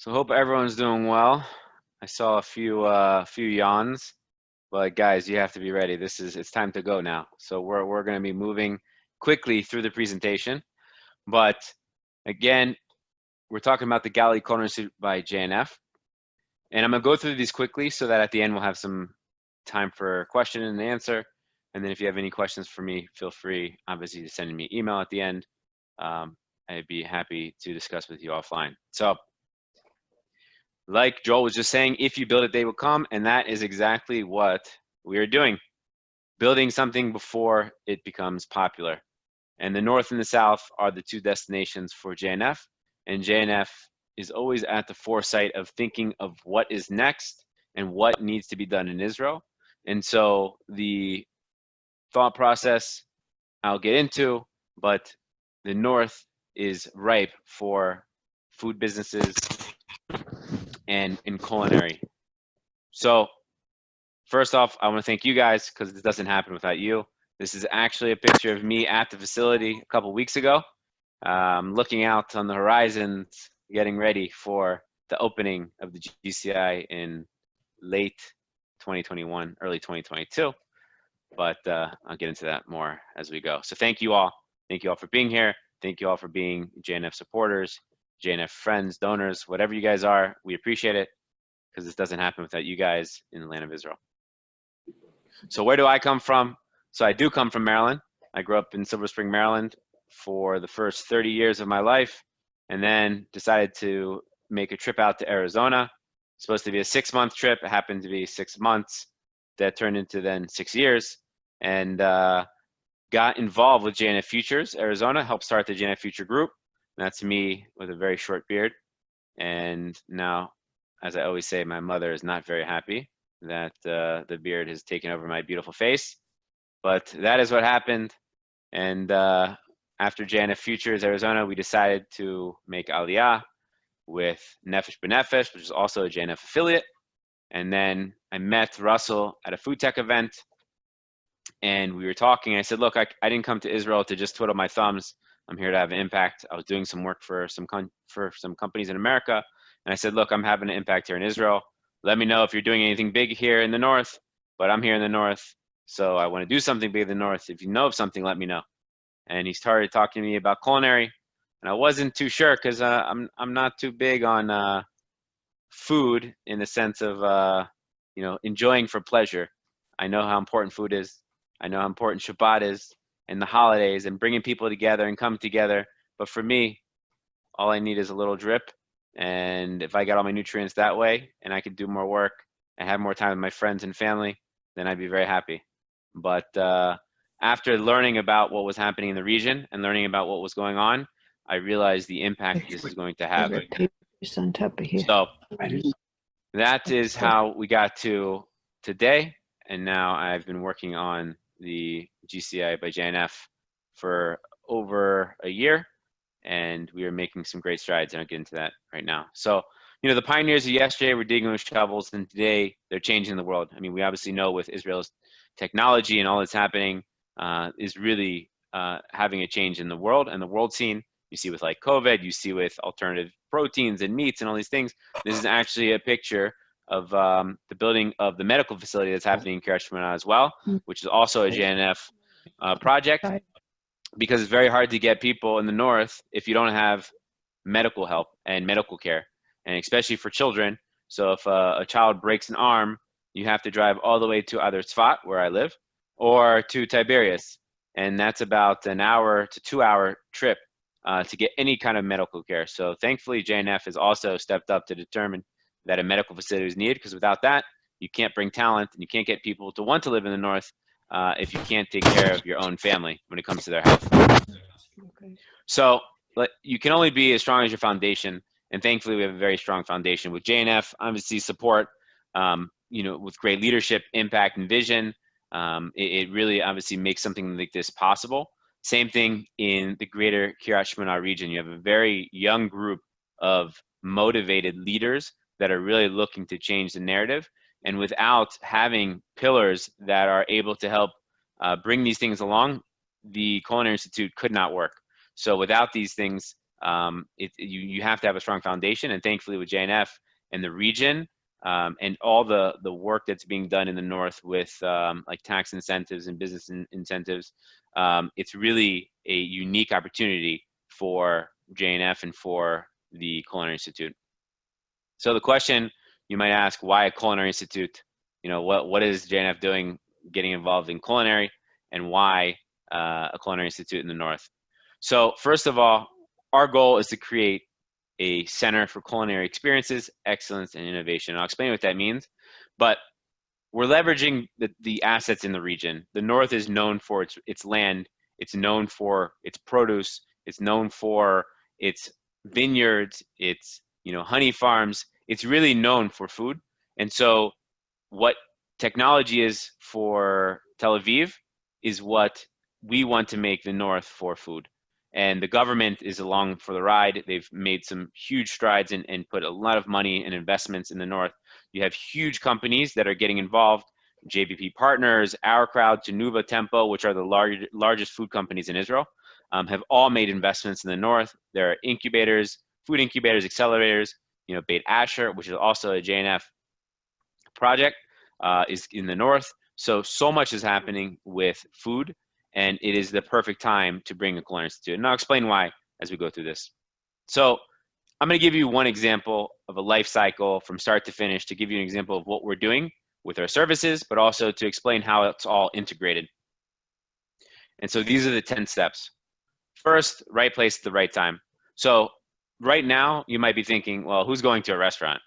So hope everyone's doing well. I saw a few yawns, but guys, you have to be ready. It's time to go now. So we're going to be moving quickly through the presentation, but again, we're talking about the Galilee Culinary Institute by JNF, and I'm going to go through these quickly so that at the end we'll have some time for question and answer. And then if you have any questions for me, feel free, obviously, to send me an email at the end. I'd be happy to discuss with you offline. So, like Joel was just saying, if you build it, they will come. And that is exactly what we are doing, building something before it becomes popular. And the North and the South are the two destinations for JNF. And JNF is always at the foresight of thinking of what is next and what needs to be done in Israel. And so the thought process I'll get into, but the North is ripe for food businesses and in culinary. So first off, I want to thank you guys because this doesn't happen without you. This is actually a picture of me at the facility a couple weeks ago, looking out on the horizon, getting ready for the opening of the GCI in late 2021, early 2022. But I'll get into that more as we go. So thank you all. Thank you all for being here. Thank you all for being JNF supporters, JNF friends, donors, whatever you guys are. We appreciate it because this doesn't happen without you guys in the land of Israel. So where do I come from? So I do come from Maryland. I grew up in Silver Spring, Maryland for the first 30 years of my life, and then decided to make a trip out to Arizona. Supposed to be a 6-month trip. It happened to be 6 months. That turned into then 6 years, and got involved with JNF Futures Arizona, helped start the JNF Future Group. And that's me with a very short beard. And now, as I always say, my mother is not very happy that the beard has taken over my beautiful face. But that is what happened. And after JNF Futures Arizona, we decided to make Aliyah with Nefesh B'Nefesh, which is also a JNF affiliate. And then I met Russell at a food tech event, and we were talking. I said, look, I didn't come to Israel to just twiddle my thumbs. I'm here to have an impact. I was doing some work for some companies in America. And I said, look, I'm having an impact here in Israel. Let me know if you're doing anything big here in the North, but I'm here in the North. So I want to do something big in the North. If you know of something, let me know. And he started talking to me about culinary. And I wasn't too sure because I'm not too big on food in the sense of enjoying for pleasure. I know how important food is. I know how important Shabbat is and the holidays and bringing people together and coming together. But for me, all I need is a little drip. And if I got all my nutrients that way and I could do more work and have more time with my friends and family, then I'd be very happy. But after learning about what was happening in the region and learning about what was going on, I realized the impact this is going to have. On top of here. So that is how we got to today. And now I've been working on the GCI by JNF for over a year, and we are making some great strides, and I'll get into that right now. So, the pioneers of yesterday were digging with shovels, and today they're changing the world. I mean, we obviously know with Israel's technology and all that's happening is really having a change in the world and the world scene. You see with like COVID, you see with alternative proteins and meats and all these things. This is actually a picture of the building of the medical facility that's happening in Kiryat Shmona as well, which is also a JNF project, because it's very hard to get people in the North if you don't have medical help and medical care, and especially for children. So if a child breaks an arm, you have to drive all the way to either Tzfat, where I live, or to Tiberias. And that's about an hour to 2-hour trip to get any kind of medical care. So thankfully, JNF has also stepped up to determine that a medical facility is needed, because without that, you can't bring talent and you can't get people to want to live in the North if you can't take care of your own family when it comes to their health. Okay. So you can only be as strong as your foundation. And thankfully, we have a very strong foundation with JNF, obviously support, with great leadership, impact, and vision. It really obviously makes something like this possible. Same thing in the greater Kiryat Shmona region. You have a very young group of motivated leaders that are really looking to change the narrative. And without having pillars that are able to help bring these things along, the Culinary Institute could not work. So without these things, You have to have a strong foundation, and thankfully with JNF and the region, and all the work that's being done in the north with like tax incentives and business incentives, it's really a unique opportunity for JNF and for the Culinary Institute. So the question you might ask, why a Culinary Institute? You know, what is JNF doing getting involved in culinary, and why a Culinary Institute in the north? So first of all, our goal is to create a center for culinary experiences, excellence, and innovation. I'll explain what that means, but we're leveraging the assets in the region. The north is known for its land, it's known for its produce, it's known for its vineyards, its honey farms. It's really known for food. And so what technology is for Tel Aviv is what we want to make the north for food. And the government is along for the ride. They've made some huge strides and put a lot of money and investments in the north. You have huge companies that are getting involved. JBP Partners, Our Crowd, Tenuva, Tempo, which are the largest food companies in Israel, have all made investments in the north. There are incubators, food incubators, accelerators. Beit Asher, which is also a JNF project, is in the north. So much is happening with food, and it is the perfect time to bring a Culinary Institute. And I'll explain why as we go through this. So I'm going to give you one example of a life cycle from start to finish, to give you an example of what we're doing with our services, but also to explain how it's all integrated. And so these are the 10 steps. First, right place at the right time. So right now, you might be thinking, well, who's going to a restaurant?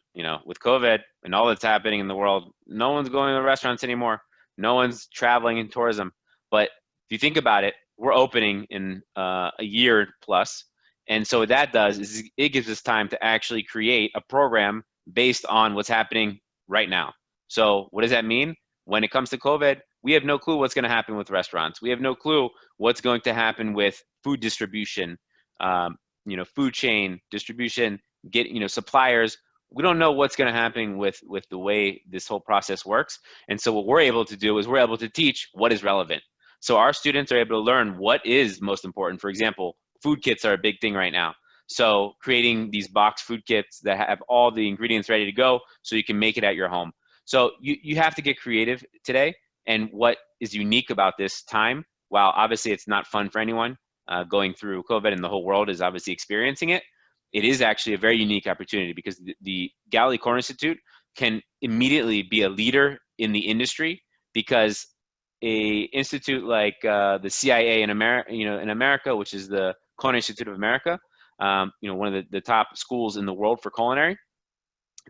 With COVID and all that's happening in the world, no one's going to restaurants anymore. No one's traveling in tourism. But if you think about it, we're opening in a year plus. And so what that does is it gives us time to actually create a program based on what's happening right now. So what does that mean? When it comes to COVID, we have no clue what's going to happen with restaurants. We have no clue what's going to happen with food distribution, food chain distribution, suppliers. We don't know what's going to happen with the way this whole process works. And so what we're able to do is we're able to teach what is relevant. So our students are able to learn what is most important. For example, food kits are a big thing right now. So creating these box food kits that have all the ingredients ready to go so you can make it at your home. So you have to get creative today. And what is unique about this time, while obviously it's not fun for anyone going through COVID, and the whole world is obviously experiencing it, it is actually a very unique opportunity, because the Galilee Culinary Institute can immediately be a leader in the industry, because a institute like the CIA in America, which is the Culinary Institute of America, one of the top schools in the world for culinary,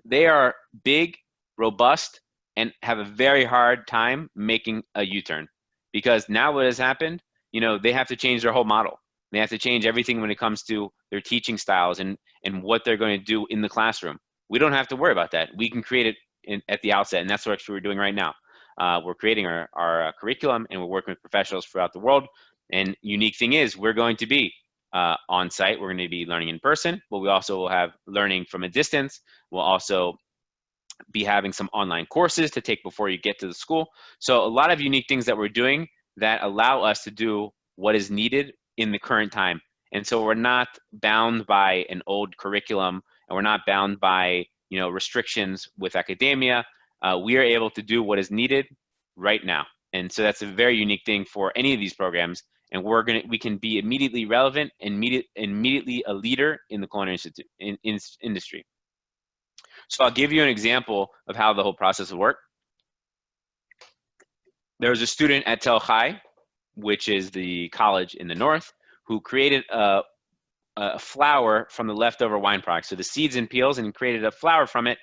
they are big, robust, and have a very hard time making a U-turn, because now what has happened, they have to change their whole model. They have to change everything when it comes to their teaching styles and what they're going to do in the classroom. We don't have to worry about that. We can create it at the outset, and that's what actually we're doing right now. We're creating our curriculum, and we're working with professionals throughout the world. And unique thing is, we're going to be on site. We're going to be learning in person, but we also will have learning from a distance. We'll also be having some online courses to take before you get to the school. So a lot of unique things that we're doing that allow us to do what is needed in the current time. And so we're not bound by an old curriculum, and we're not bound by restrictions with academia. We are able to do what is needed right now. And so that's a very unique thing for any of these programs. And we can be immediately relevant and immediately a leader in the culinary industry. So I'll give you an example of how the whole process will work. There was a student at Tel Chai, which is the college in the north, who created a flour from the leftover wine products. So the seeds and peels, and created a flour from it,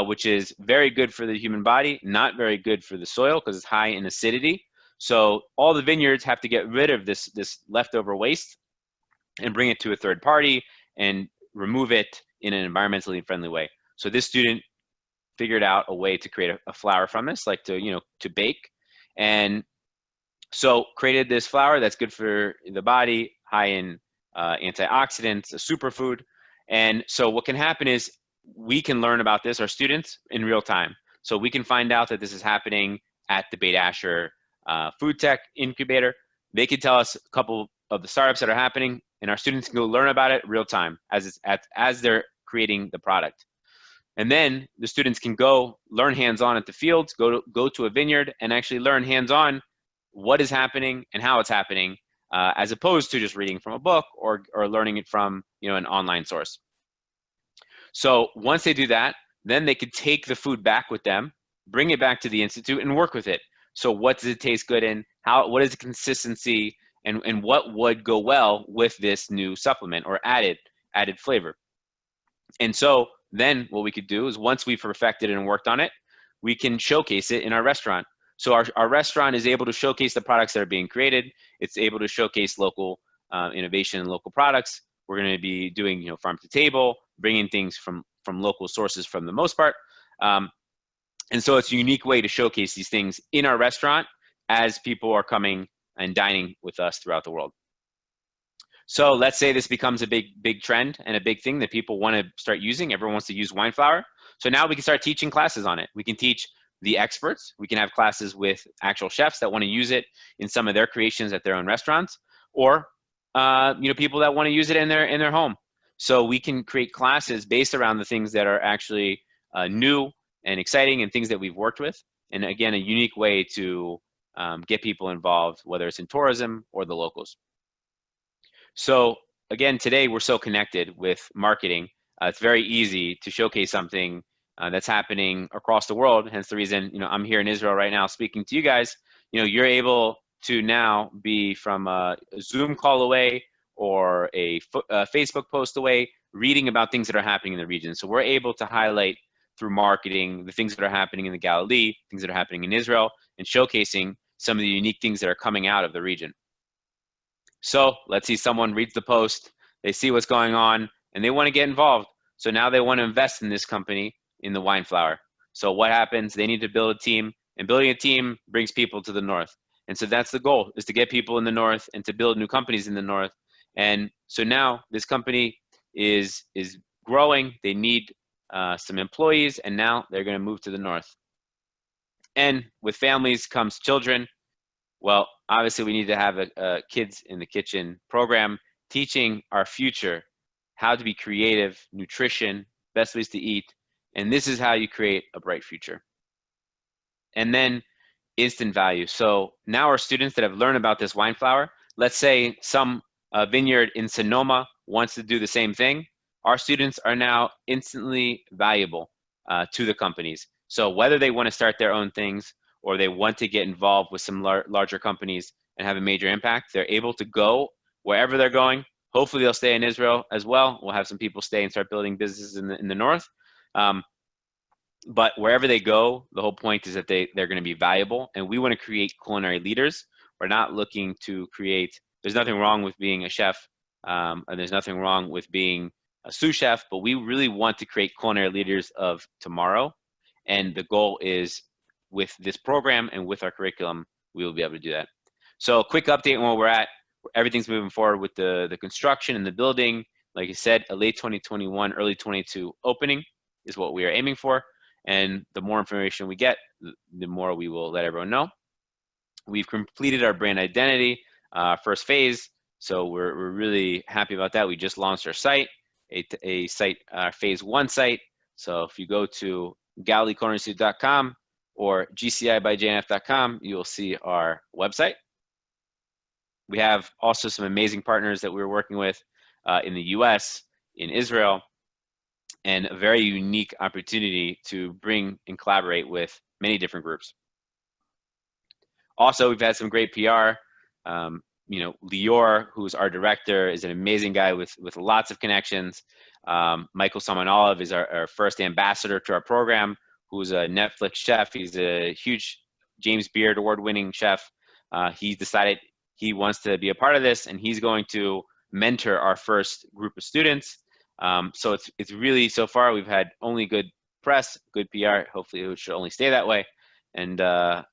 which is very good for the human body, not very good for the soil because it's high in acidity. So all the vineyards have to get rid of this leftover waste and bring it to a third party and remove it in an environmentally friendly way. So this student figured out a way to create a flour from this, like to bake. And so created this flour that's good for the body, high in antioxidants, a superfood. And so what can happen is we can learn about this, our students, in real time. So we can find out that this is happening at the Beit Asher food tech incubator. They could tell us a couple of the startups that are happening. and our students can go learn about it real time as they're creating the product. And then the students can go learn hands-on at the fields, go to a vineyard and actually learn hands-on what is happening and how it's happening, as opposed to just reading from a book or learning it from an online source. So once they do that, then they could take the food back with them, bring it back to the institute, and work with it. So what does it taste good in? What is the consistency, and what would go well with this new supplement or added flavor? And so then what we could do is, once we've perfected it and worked on it, we can showcase it in our restaurant. So our restaurant is able to showcase the products that are being created. It's able to showcase local innovation and local products. We're going to be doing farm to table, bringing things from local sources for the most part. And so it's a unique way to showcase these things in our restaurant as people are coming and dining with us throughout the world. So let's say this becomes a big trend and a big thing that people want to start using. Everyone wants to use wine flour. So now we can start teaching classes on it. We can teach the experts. We can have classes with actual chefs that want to use it in some of their creations at their own restaurants, or people that want to use it in their home. So we can create classes based around the things that are actually new and exciting and things that we've worked with. And again, a unique way to get people involved, whether it's in tourism or the locals. So again, today we're so connected with marketing. It's very easy to showcase something that's happening across the world. Hence the reason, I'm here in Israel right now speaking to you guys. You're able to now be from a Zoom call away or a Facebook post away, reading about things that are happening in the region. So we're able to highlight through marketing the things that are happening in the Galilee, things that are happening in Israel, and showcasing some of the unique things that are coming out of the region. So let's see, someone reads the post, they see what's going on, and they want to get involved. So now they want to invest in this company, in the wine flour. So what happens? They need to build a team, and building a team brings people to the north. And so that's the goal, is to get people in the north and to build new companies in the north. And so now this company is growing. They need some employees, and now they're going to move to the north. And with families comes children. Well, obviously we need to have a kids in the kitchen program teaching our future how to be creative, nutrition, best ways to eat. And this is how you create a bright future. And then instant value. So now our students that have learned about this wine flour, let's say some vineyard in Sonoma wants to do the same thing. Our students are now instantly valuable to the companies. So whether they want to start their own things or they want to get involved with some larger companies and have a major impact, they're able to go wherever they're going. Hopefully they'll stay in Israel as well. We'll have some people stay and start building businesses in the north. But wherever they go, the whole point is that they're going to be valuable, and we want to create culinary leaders. We're not looking to create, there's nothing wrong with being a chef, and there's nothing wrong with being a sous chef, but we really want to create culinary leaders of tomorrow. And the goal is, with this program and with our curriculum, we will be able to do that. So a quick update on where we're at. Everything's moving forward with the construction and the building. Like I said, a late 2021, early 22 opening is what we are aiming for. And the more information we get, the more we will let everyone know. We've completed our brand identity, first phase. So we're really happy about that. We just launched our site, a site, phase 1 site. So if you go to GalileeCulinary.com or gcibynf.com, you will see our website. We have also some amazing partners that we're working with in the US, in Israel, and a very unique opportunity to bring and collaborate with many different groups. Also, we've had some great PR. Lior, who's our director, is an amazing guy with lots of connections. Michael Samanolov is our first ambassador to our program, who's a Netflix chef. He's a huge James Beard award-winning chef. He's decided he wants to be a part of this, and he's going to mentor our first group of students. So it's really, so far we've had only good press, good PR. Hopefully it should only stay that way. And the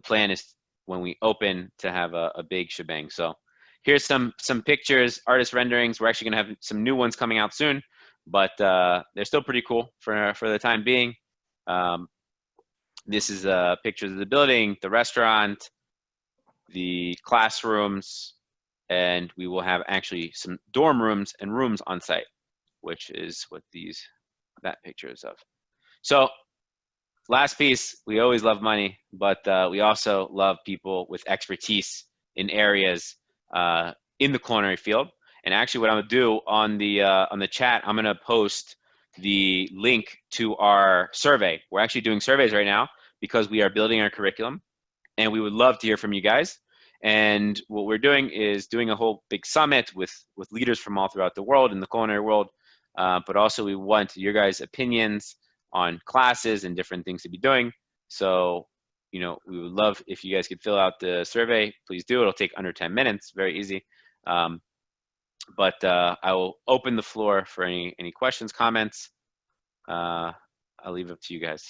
plan is, when we open, to have a big shebang. So here's some pictures, artist renderings. We're actually gonna have some new ones coming out soon, but they're still pretty cool for the time being. This is pictures of the building, the restaurant, the classrooms, and we will have actually some dorm rooms and rooms on site, which is what that picture is of. So last piece, we always love money, but we also love people with expertise in areas in the culinary field. And actually what I'm gonna do on the chat, I'm gonna post the link to our survey. We're actually doing surveys right now because we are building our curriculum, and we would love to hear from you guys. And what we're doing is doing a whole big summit with leaders from all throughout the world, in the culinary world, but also we want your guys' opinions on classes and different things to be doing. So, you know, we would love if you guys could fill out the survey. Please do. It'll take under 10 minutes. Very easy. But I will open the floor for any questions, comments. I'll leave it up to you guys.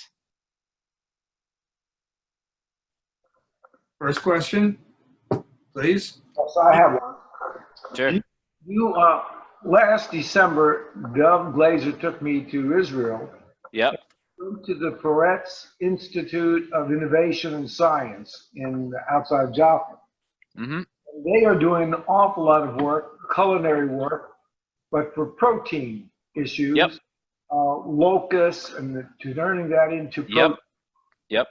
First question, please. Yes, I have one. Sure. You last December, Dov Glazer took me to Israel. Yep. To the Peretz Institute of Innovation and Science outside Jaffa. Mm-hmm. They are doing an awful lot of work, culinary work, but for protein issues. Yep. Locusts, and turning that into protein. Yep.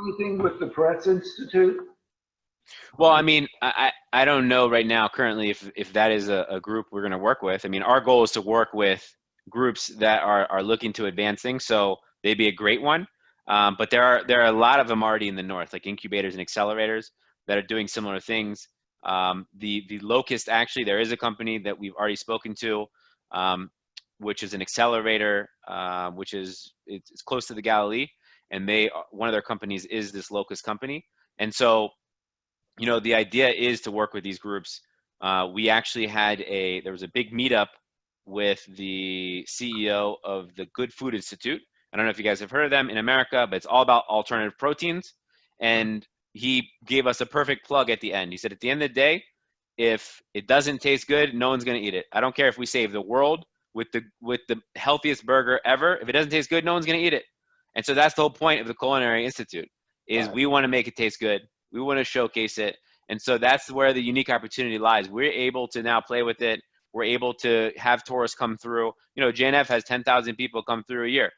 Anything with the Peretz Institute? Well, I mean, I don't know right now currently if that is a group we're going to work with. I mean, our goal is to work with groups that are looking to advance things, so they'd be a great one. But there are a lot of them already in the north, like incubators and accelerators that are doing similar things. The Locust, actually, there is a company that we've already spoken to, which is an accelerator, it's close to the Galilee, and one of their companies is this Locust company. And so, you know, the idea is to work with these groups. We actually there was a big meetup with the CEO of the Good Food Institute. I don't know if you guys have heard of them in America, but it's all about alternative proteins. And he gave us a perfect plug at the end. He said, at the end of the day, if it doesn't taste good, no one's going to eat it. I don't care if we save the world with the healthiest burger ever. If it doesn't taste good, no one's going to eat it. And so that's the whole point of the Culinary Institute, is we want to make it taste good. We want to showcase it. And so that's where the unique opportunity lies. We're able to now play with it. We're able to have tourists come through. You know, JNF has 10,000 people come through a year,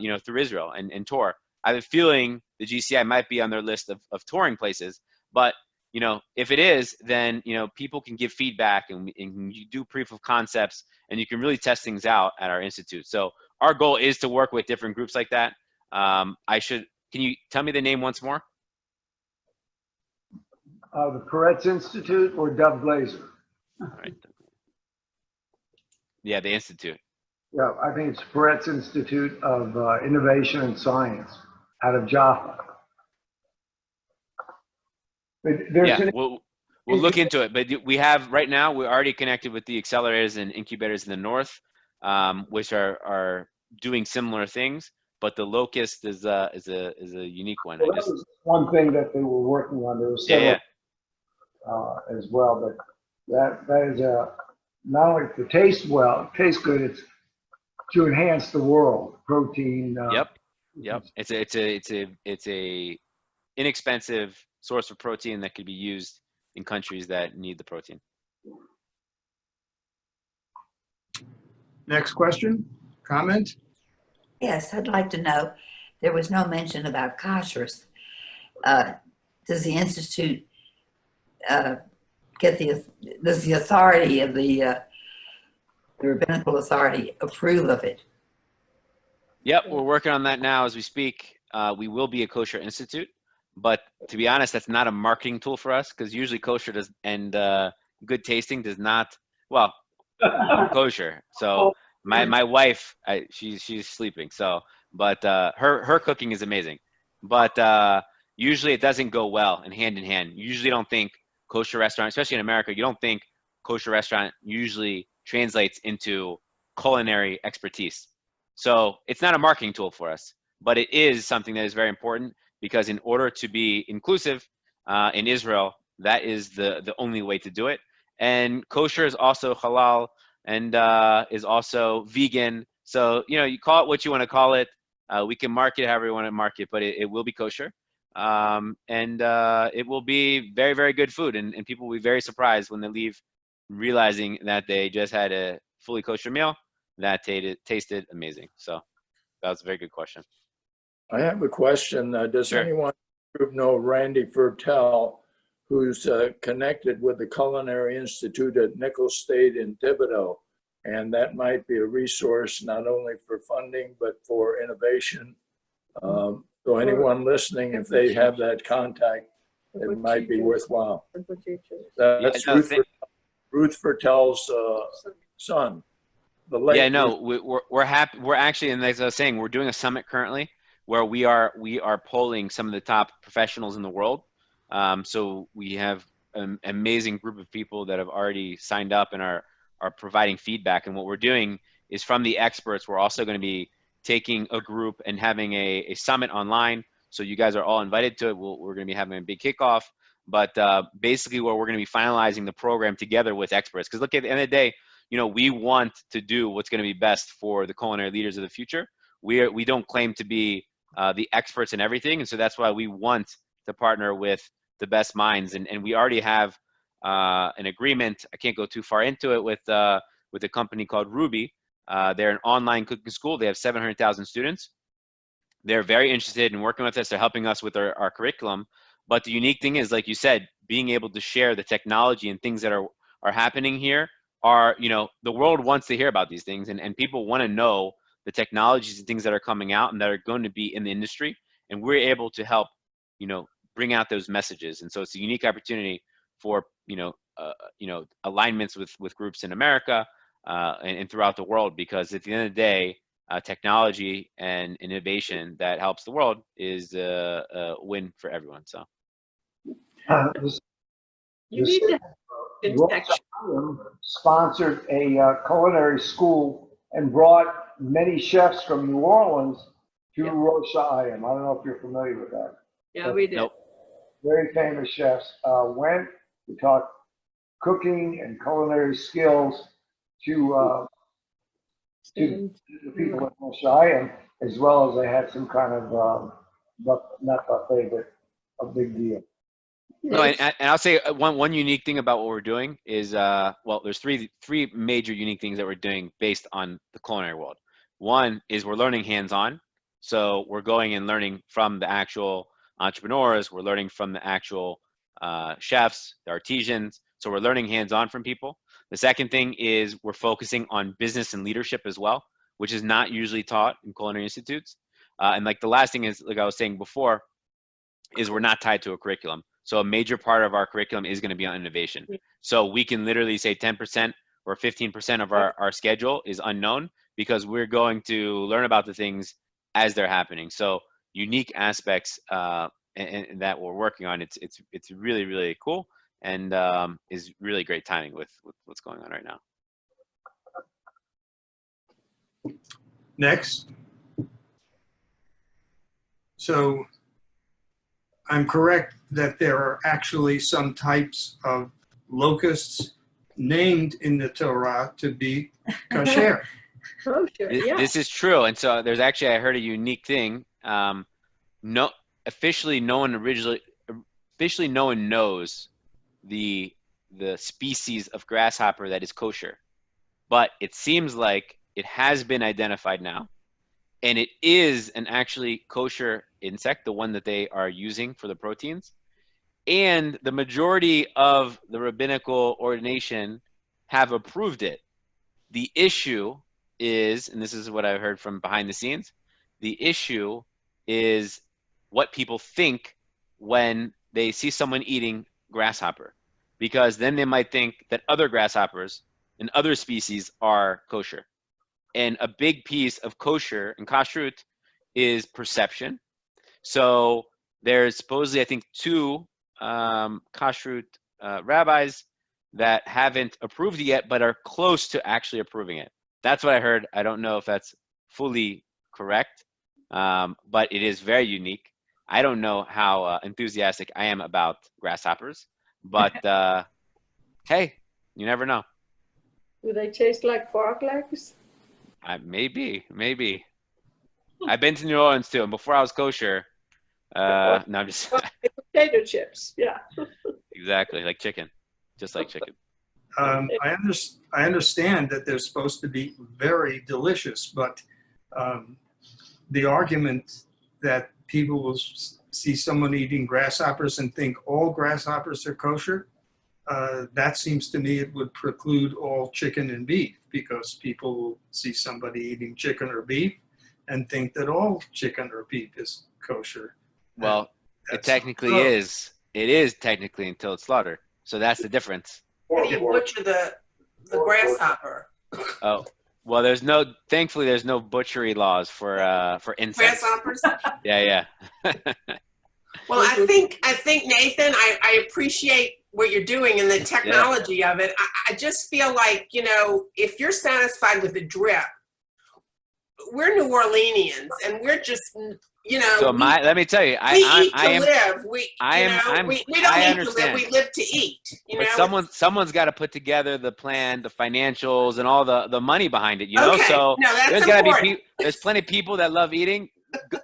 you know, through Israel and tour. I have a feeling the GCI might be on their list of touring places. But, you know, if it is, then, you know, people can give feedback and you do proof of concepts, and you can really test things out at our institute. So our goal is to work with different groups like that. Can you tell me the name once more? The Peretz Institute or Dov Glazer? All right. Yeah, the institute. Yeah, I think it's Peretz Institute of Innovation and Science out of Jaffa. Yeah, we'll look into it. But we have right now, we're already connected with the accelerators and incubators in the north, which are doing similar things. But the Locust is a unique one. Well, that was one thing that they were working on. There was several as well, but that is not only to taste good, it's to enhance the world. Protein. Yep. It's a inexpensive source of protein that could be used in countries that need the protein. Next question, comment? Yes, I'd like to know, there was no mention about kashrus. Does the Institute does the authority of the rabbinical authority approve of it? Yep, we're working on that now as we speak. We will be a kosher institute, but to be honest, that's not a marketing tool for us, because usually kosher and good tasting does not, well, I'm kosher. So my wife, she's sleeping. So, but her cooking is amazing. But usually it doesn't go well and hand in hand. You usually don't think kosher restaurant, especially in America, you don't think kosher restaurant usually translates into culinary expertise. So it's not a marketing tool for us, but it is something that is very important, because in order to be inclusive in Israel, that is the only way to do it. And kosher is also halal and is also vegan. So, you know, you call it what you want to call it. We can market however you want to market, but it will be kosher. It will be very, very good food, and people will be very surprised when they leave, realizing that they just had a fully kosher meal that tasted amazing. So that was a very good question. I have a question. Does Sure. anyone in the group know Randy Fertel, who's connected with the Culinary Institute at Nichols State in Thibodeau? And that might be a resource not only for funding, but for innovation. So anyone listening, if they have that contact, it might be worthwhile. That's Yeah, no, Ruth Fertel's son. The late yeah, no, we're happy. We're actually, and as I was saying, we're doing a summit currently where we are polling some of the top professionals in the world. So we have an amazing group of people that have already signed up and are providing feedback. And what we're doing is from the experts, we're also going to be taking a group and having a summit online. So you guys are all invited to it. We're going to be having a big kickoff. But basically, where we're going to be finalizing the program together with experts. Because look, at the end of the day, you know, we want to do what's going to be best for the culinary leaders of the future. We don't claim to be the experts in everything, and so that's why we want to partner with the best minds. And we already have an agreement. I can't go too far into it with a company called Ruby. They're an online cooking school. They have 700,000 students. They're very interested in working with us. They're helping us with our curriculum. But the unique thing is, like you said, being able to share the technology and things that are happening here are, you know, the world wants to hear about these things, and people want to know the technologies and things that are coming out and that are going to be in the industry. And we're able to help, you know, bring out those messages. And so it's a unique opportunity for, alignments with groups in America and throughout the world, because at the end of the day, technology and innovation that helps the world is a win for everyone. So This You need to Rosh Hashanah sponsored a culinary school and brought many chefs from New Orleans to Rosh Hashanah. I don't know if you're familiar with that. Yeah, we did. nope. Very famous chefs went to talk cooking and culinary skills to the people at Rosh Hashanah, as well as they had some kind of not buffet, but a big deal. No, and I'll say one unique thing about what we're doing is, there's three major unique things that we're doing based on the culinary world. One is we're learning hands-on. So we're going and learning from the actual entrepreneurs. We're learning from the actual chefs, the artisans. So we're learning hands-on from people. The second thing is we're focusing on business and leadership as well, which is not usually taught in culinary institutes. And like the last thing is, like I was saying before, is we're not tied to a curriculum. So a major part of our curriculum is going to be on innovation. So we can literally say 10% or 15% of our schedule is unknown, because we're going to learn about the things as they're happening. So unique aspects and that we're working on. It's really, really cool, and is really great timing with what's going on right now. Next. So I'm correct that there are actually some types of locusts named in the Torah to be kosher. Oh, sure. Yeah. This is true, and so there's actually, I heard a unique thing. Officially no one knows the species of grasshopper that is kosher, but it seems like it has been identified now, and it is an actually kosher insect, the one that they are using for the proteins. And the majority of the rabbinical ordination have approved it. The issue is, and this is what I heard from behind the scenes, the issue is what people think when they see someone eating grasshopper, because then they might think that other grasshoppers and other species are kosher. And a big piece of kosher and kashrut is perception. So there's supposedly, I think, two kashrut rabbis that haven't approved it yet, but are close to actually approving it. That's what I heard. I don't know if that's fully correct, but it is very unique. I don't know how enthusiastic I am about grasshoppers, but hey, you never know. Do they taste like frog legs? Maybe. I've been to New Orleans too, and before I was kosher, No, I'm just Potato chips, yeah. exactly like chicken, just like chicken. I understand that they're supposed to be very delicious, but the argument that people will see someone eating grasshoppers and think all grasshoppers are kosher, that seems to me it would preclude all chicken and beef, because people will see somebody eating chicken or beef and think that all chicken or beef is kosher. Well, it That's technically not true. is. It is technically until it's slaughtered. So that's the difference. How do you butcher the grasshopper? Oh, well, thankfully there's no butchery laws for insects. Grasshoppers? Yeah. Well, I think Nathan, I appreciate what you're doing and the technology of it. I just feel like, if you're satisfied with the drip, we're New Orleanians and we're just, So let me tell you, we eat to live. We don't I eat to understand. live. We live to eat. But someone's got to put together the plan, the financials, and all the money behind it. Okay. So No, that's there's got to important. be there's plenty of people that love eating.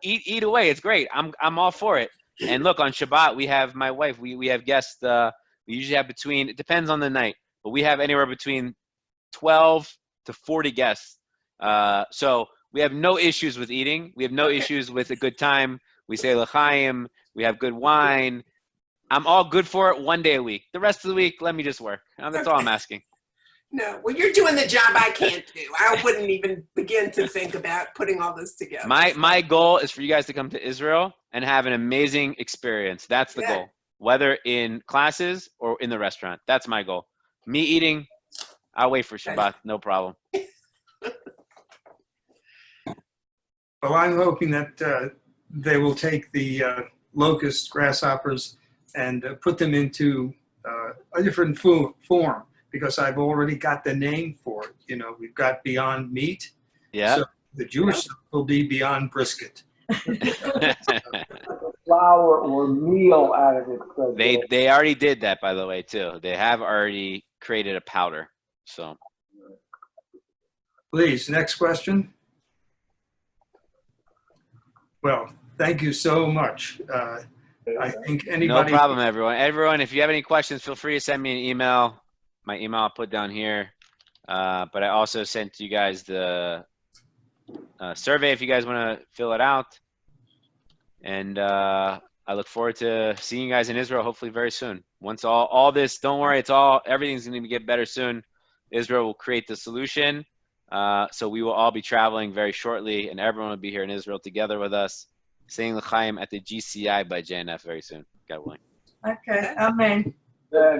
Eat away. It's great. I'm all for it. And look, on Shabbat we have my wife. We have guests. We usually have it depends on the night, but we have anywhere between 12 to 40 guests. So we have no issues with eating. We have no issues with a good time. We say l'chaim. We have good wine. I'm all good for it one day a week. The rest of the week, let me just work. That's all I'm asking. No, well, you're doing the job I can't do. I wouldn't even begin to think about putting all this together. My goal is for you guys to come to Israel and have an amazing experience. That's the goal. Whether in classes or in the restaurant. That's my goal. Me eating, I'll wait for Shabbat. No problem. Well, I'm hoping that they will take the locust grasshoppers and put them into a different form, because I've already got the name for it. We've got Beyond Meat. Yeah. So the Jewish stuff will be Beyond Brisket. Flour or meal out of it. They already did that, by the way, too. They have already created a powder. So. Please, next question. Well, thank you so much. I think anybody. No problem, everyone. Everyone, if you have any questions, feel free to send me an email. My email I'll put down here. But I also sent you guys the survey if you guys want to fill it out. And I look forward to seeing you guys in Israel hopefully very soon. Once all this, don't worry, everything's going to get better soon. Israel will create the solution. So we will all be traveling very shortly, and everyone will be here in Israel together with us, saying l'chaim at the GCI by JNF very soon. God willing. Okay, amen. Then